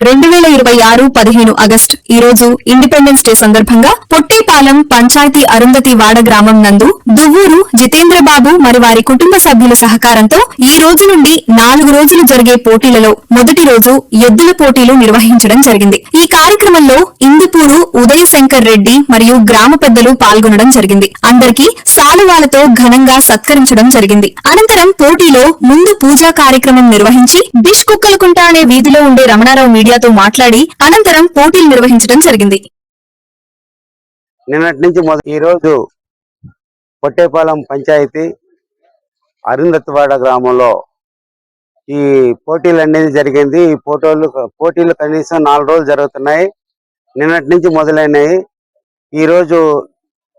2026 15 August ఈ రోజు independence day సందర్భంగా పొట్టేపాలెం పంచాయతీ అరుంధతి వాడ గ్రామం నందు దువ్వూరు జితేంద్రబాబు మరి వారి కుటుంబ సభ్యుల సహకారంతో ఈ రోజు నుండి 4 రోజులు జరిగే పోటీలలో మొదటి రోజు ఎద్దుల పోటీలు నిర్వహించడం జరిగింది। ఈ కార్యక్రమంలో ఇందుపూరు ఉదయ శంకర్ రెడ్డి మరియు గ్రామ పెద్దలు పాల్గొనడం జరిగింది। అందరికీ సాలువాలతో ఘనంగా సత్కరించడం జరిగింది। అనంతరం పోటీలో ముందు పూజా కార్యక్రమం నిర్వహించి బిష్ కుక్కలకుంట అనే వీధిలో ఉండే రమణారావు మీడియాతో మాట్లాడి అనంతరం పోటీలు నిర్వహించడం జరిగింది। నిన్నటి నుంచి ఈ రోజు పొట్టేపాలెం పంచాయతీ అరుంధతివాడ గ్రామంలో ఈ పోటీలు అనేది జరిగింది। ఈ పోటీలు కనీసం 4 రోజులు జరుగుతున్నాయి। నిన్నటి నుంచి మొదలైనవి। ఈ రోజు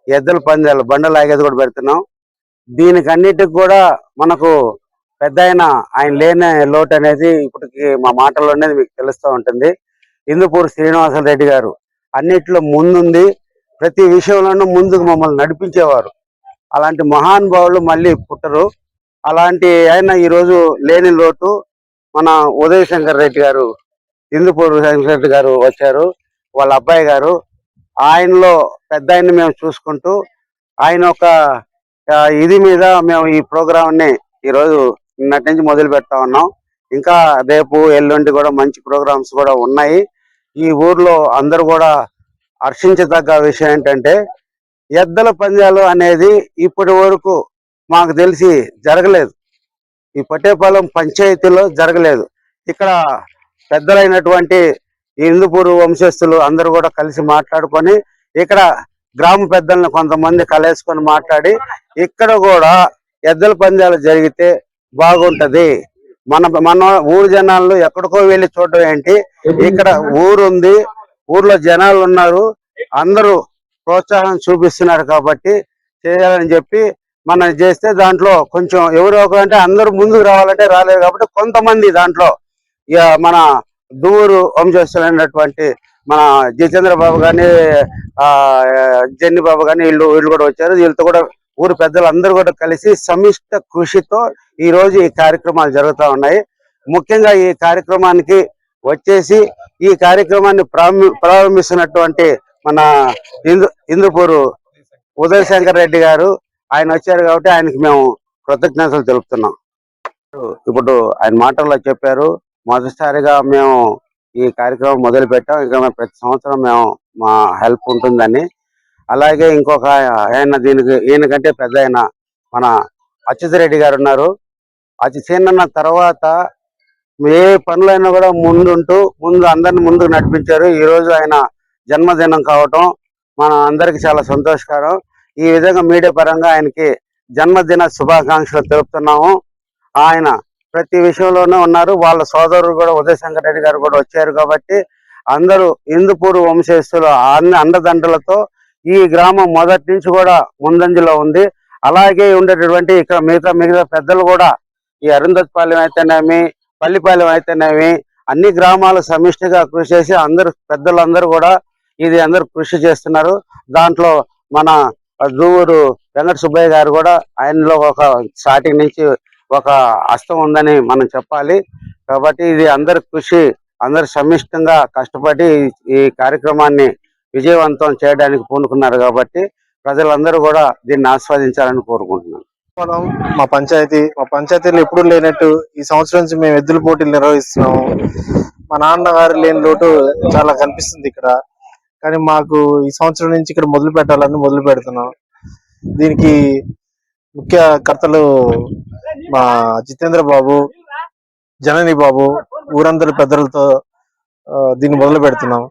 ఎద్దుల పందాలు బండలు ఆగేది కూడా పెడుతున్నాం। దీనికి అన్నిటికి కూడా మనకు పెద్ద ఆయన లేని లోటు అనేది ఇప్పటికి మా మాటల్లో అనేది మీకు తెలుస్తూ ఉంటుంది। ఇందుపూరు శ్రీనివాసరెడ్డి గారు అన్నిట్లో ముందుంది, ప్రతి విషయంలోనూ ముందుకు మమ్మల్ని నడిపించేవారు। అలాంటి మహానుభావులు మళ్ళీ పుట్టరు। అలాంటి ఆయన ఈరోజు లేని లోటు మన ఉదయ శంకర్ రెడ్డి గారు, ఇందుపూరు శంకర్ రెడ్డి గారు వచ్చారు, వాళ్ళ అబ్బాయి గారు। ఆయనలో పెద్ద ఆయన్ని మేము చూసుకుంటూ ఆయన ఒక ఇది మీద మేము ఈ ప్రోగ్రాంని ఈరోజు నిన్నటి నుంచి మొదలు పెడతా ఉన్నాం। ఇంకా రేపు ఎల్లుండి కూడా మంచి ప్రోగ్రామ్స్ కూడా ఉన్నాయి। ఈ ఊర్లో అందరూ కూడా హర్షించదగ్గ విషయం ఏంటంటే ఎద్దుల పందాలు అనేది ఇప్పటి వరకు మాకు తెలిసి జరగలేదు। ఈ పొట్టేపాలెం పంచాయతీలో జరగలేదు। ఇక్కడ పెద్దలైనటువంటి ఇందుపూరు వంశస్థులు అందరూ కూడా కలిసి మాట్లాడుకొని ఇక్కడ గ్రామ పెద్దలను కొంతమంది కలేసుకొని మాట్లాడి ఇక్కడ కూడా ఎద్దుల పందాలు జరిగితే బాగుంటది, మన ఊరు జనాలు ఎక్కడికో వెళ్ళి చూడడం ఏంటి, ఇక్కడ ఊరుంది, ఊర్లో జనాలు ఉన్నారు, అందరూ ప్రోత్సాహం చూపిస్తున్నారు కాబట్టి చేయాలని చెప్పి మనం చేస్తే దాంట్లో కొంచెం ఎవరు ఒకరంటే అందరూ ముందుకు రావాలంటే రాలేదు కాబట్టి కొంతమంది దాంట్లో ఇక మన దూరు వంశస్థులైనటువంటి మన జితేంద్రబాబు కానీ జెన్ని బాబు కానీ వీళ్ళు కూడా వచ్చారు। వీళ్ళతో కూడా ఊరు పెద్దలు అందరూ కూడా కలిసి సమిష్ట కృషితో ఈ రోజు ఈ కార్యక్రమాలు జరుగుతూ ఉన్నాయి। ముఖ్యంగా ఈ కార్యక్రమానికి వచ్చేసి ఈ కార్యక్రమాన్ని ప్రారంభిస్తున్నటువంటి మన ఇందుపూరు ఉదయ శంకర్ రెడ్డి గారు ఆయన వచ్చారు కాబట్టి ఆయనకి మేము కృతజ్ఞతలు తెలుపుతున్నాం। ఇప్పుడు ఆయన మాటల్లో చెప్పారు, మొదటిసారిగా మేము ఈ కార్యక్రమం మొదలు పెట్టాం, ఇంకా మేము ప్రతి సంవత్సరం మేము మా హెల్ప్ ఉంటుందని। అలాగే ఇంకొక ఆయన ఈయనకంటే పెద్ద ఆయన మన అచ్యుతరెడ్డి గారు ఉన్నారు। చిన్న తర్వాత ఏ పనులైనా కూడా ముందు అందరిని ముందుకు నడిపించారు। ఈ రోజు ఆయన జన్మదినం కావటం మన అందరికి చాలా సంతోషకరం। ఈ విధంగా మీడియా పరంగా ఆయనకి జన్మదిన శుభాకాంక్షలు తెలుపుతున్నాము। ఆయన ప్రతి విషయంలోనూ ఉన్నారు, వాళ్ళ సోదరుడు కూడా ఉదయ శంకర్ రెడ్డి గారు కూడా వచ్చారు కాబట్టి అందరూ ఇందుపూరు వంశస్థులు అండదండలతో ఈ గ్రామం మొదటి నుంచి కూడా ముందంజలో ఉంది। అలాగే ఉండేటటువంటి ఇక్కడ మిగతా పెద్దలు కూడా ఈ అరుంధతిపాలెం అయితేనేమి, పల్లిపాలెం అయితేనేమి అన్ని గ్రామాలు సమిష్టిగా కృషి చేసి పెద్దలందరూ కూడా ఇది అందరూ కృషి చేస్తున్నారు। దాంట్లో మన దూరు వెంకట సుబ్బయ్య గారు కూడా ఆయనలో ఒక స్టార్టింగ్ నుంచి ఒక హస్తం ఉందని మనం చెప్పాలి। కాబట్టి ఇది అందరి కృషి, అందరు సమిష్టంగా కష్టపడి ఈ కార్యక్రమాన్ని విజయవంతం చేయడానికి పూనుకున్నారు కాబట్టి ప్రజలందరూ కూడా దీన్ని ఆస్వాదించాలని కోరుకుంటున్నాను। మా పంచాయతీలో ఎప్పుడు లేనట్టు ఈ సంవత్సరం నుంచి మేము ఎద్దుల పోటీలు నిర్వహిస్తున్నాము। మా నాన్నగారు లేని లోటు చాలా కనిపిస్తుంది ఇక్కడ, కానీ మాకు ఈ సంవత్సరం నుంచి ఇక్కడ మొదలు పెడుతున్నాం। దీనికి ముఖ్య కర్తలు మా జితేంద్ర బాబు, జనని బాబు, ఊరందరి పెద్దలతో దీన్ని మొదలు పెడుతున్నాం।